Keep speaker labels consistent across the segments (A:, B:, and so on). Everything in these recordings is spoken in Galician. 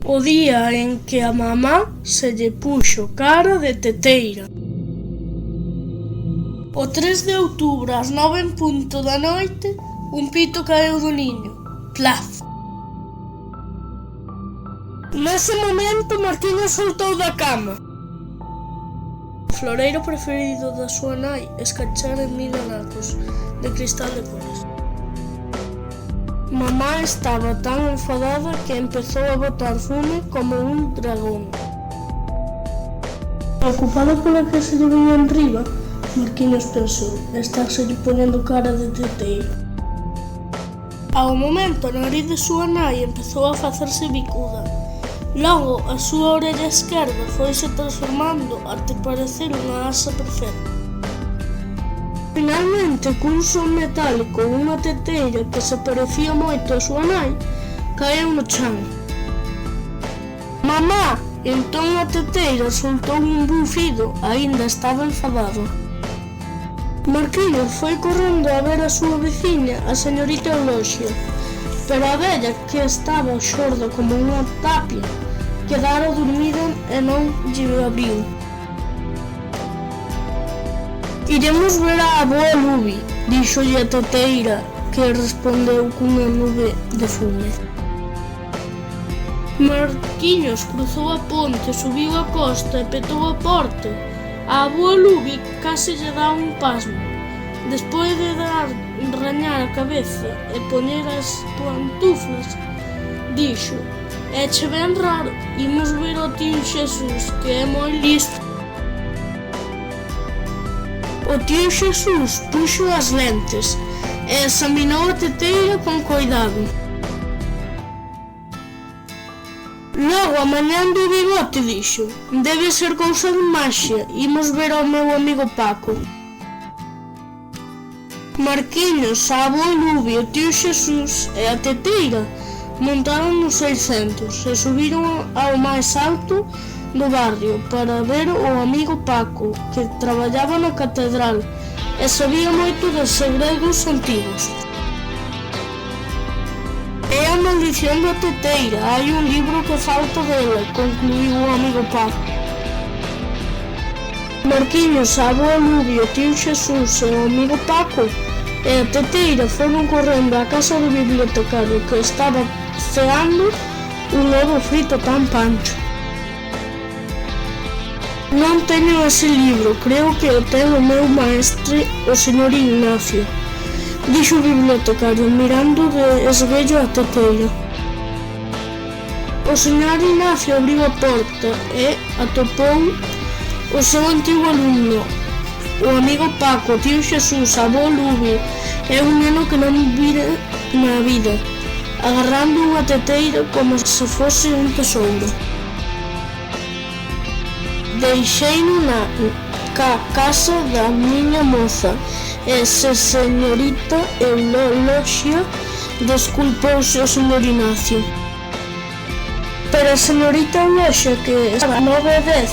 A: O día en que a mamá se lle puxo cara de teteira. O 3 de outubro ás 9:00 da noite, un pito caeu do niño. Plaf! Nese momento, Marquiños soltou da cama. O floreiro preferido da súa nai escachara en 1000 anacos de cristal de cores. Mamá estaba tan enfadada que empezou a botar fume como un dragón. Preocupado pola que se lle viña enriba, Marquiños pensou, estárselle poñendo cara de teteiro. Ao momento, a nariz de súa nai empezou a facerse bicuda. Logo, a súa orella esquerda foise transformando até parecer unha asa perfecta. Finalmente, cun son metálico unha teteira que se parecía moito a súa nai, caeu no chan. Mamá! Entón a teteira soltou un bufido, aínda estaba enfadado. Marquiños foi correndo a ver a súa veciña, a señorita Euloxia, pero a vella, que estaba xorda como unha tapia, quedara dormida e non lle abriu. Iremos ver a avoa Lubi, díxolle a teteira, que respondeu cunha nube de fume. Marquiños cruzou a ponte, subiu a costa e petou a porta. A avoa Lubi case lle dá un pasmo. Despois de rañar a cabeza e poñer as pantuflas, dixo: "Éche ben raro, imos ver ao tío Xesús, que é moi listo." O tío Xesús puxo as lentes e examinou a teteira con coidado. Logo, amañando o bigote, dixo: "Debe ser cousa de maxia, imos ver ao meu amigo Paco." Marquiños, a avoa Lubi, o tío Xesús e a teteira montaron nos 600 e subiron ao máis alto do barrio para ver o amigo Paco, que traballaba na catedral e sabía moito dos segredos antigos. "É a maldición da teteira, hai un libro que falta dela", concluíu o amigo Paco. Marquiños, a avoa Lubi, o tío Xesús e o amigo Paco e a teteira foron correndo á casa do bibliotecario, que estaba ceando un ovo frito tan pancho. "Non teño ese libro, creo que o ten o meu maestre, o señor Ignacio", dixo o bibliotecario, mirando de esguello a teteira. O señor Ignacio abriu a porta e atopou o seu antigo alumno, o amigo Paco, o tío Xesús, a avoa Lubi e un neno que non vira na vida, agarrando unha teteira como se fose un tesouro. "Deixeino na casa da miña moza e se señorita Euloxia", desculpouse o señor Ignacio. Pero a señorita Euloxia, que estaba 9:10,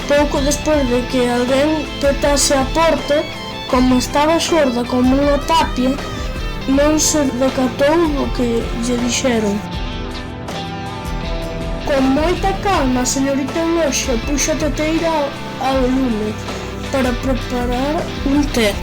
A: pouco despois de que alguén petase a porta, como estaba xorda como unha tapia, non se decatou do que lle dixeron. Con moita calma, a señorita Euloxia puxo a teteira ao lume para preparar un té.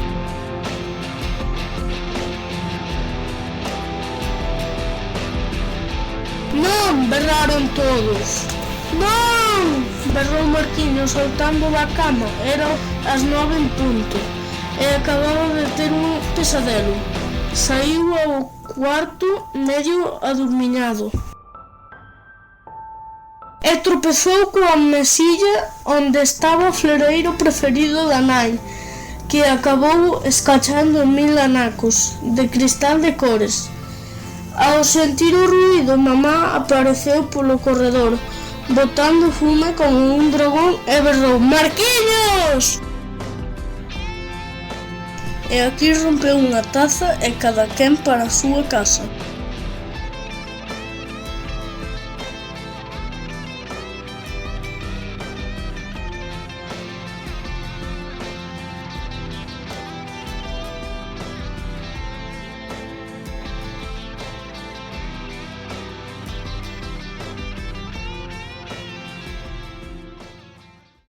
A: "Non!", berraron todos. "Non!", berrou Marquiños saltando da cama. Era as 9:00 e acababa de ter un pesadelo. Saíu ao cuarto medio adormiñado e tropezou coa mesilla onde estaba o floreiro preferido da nai, que acabou escachando en 1000 anacos de cristal de cores. Ao sentir o ruído, mamá apareceu polo corredor, botando fume como un dragón e berrou: "Marquiños!" E aquí rompeu unha taza e cada quen para a súa casa.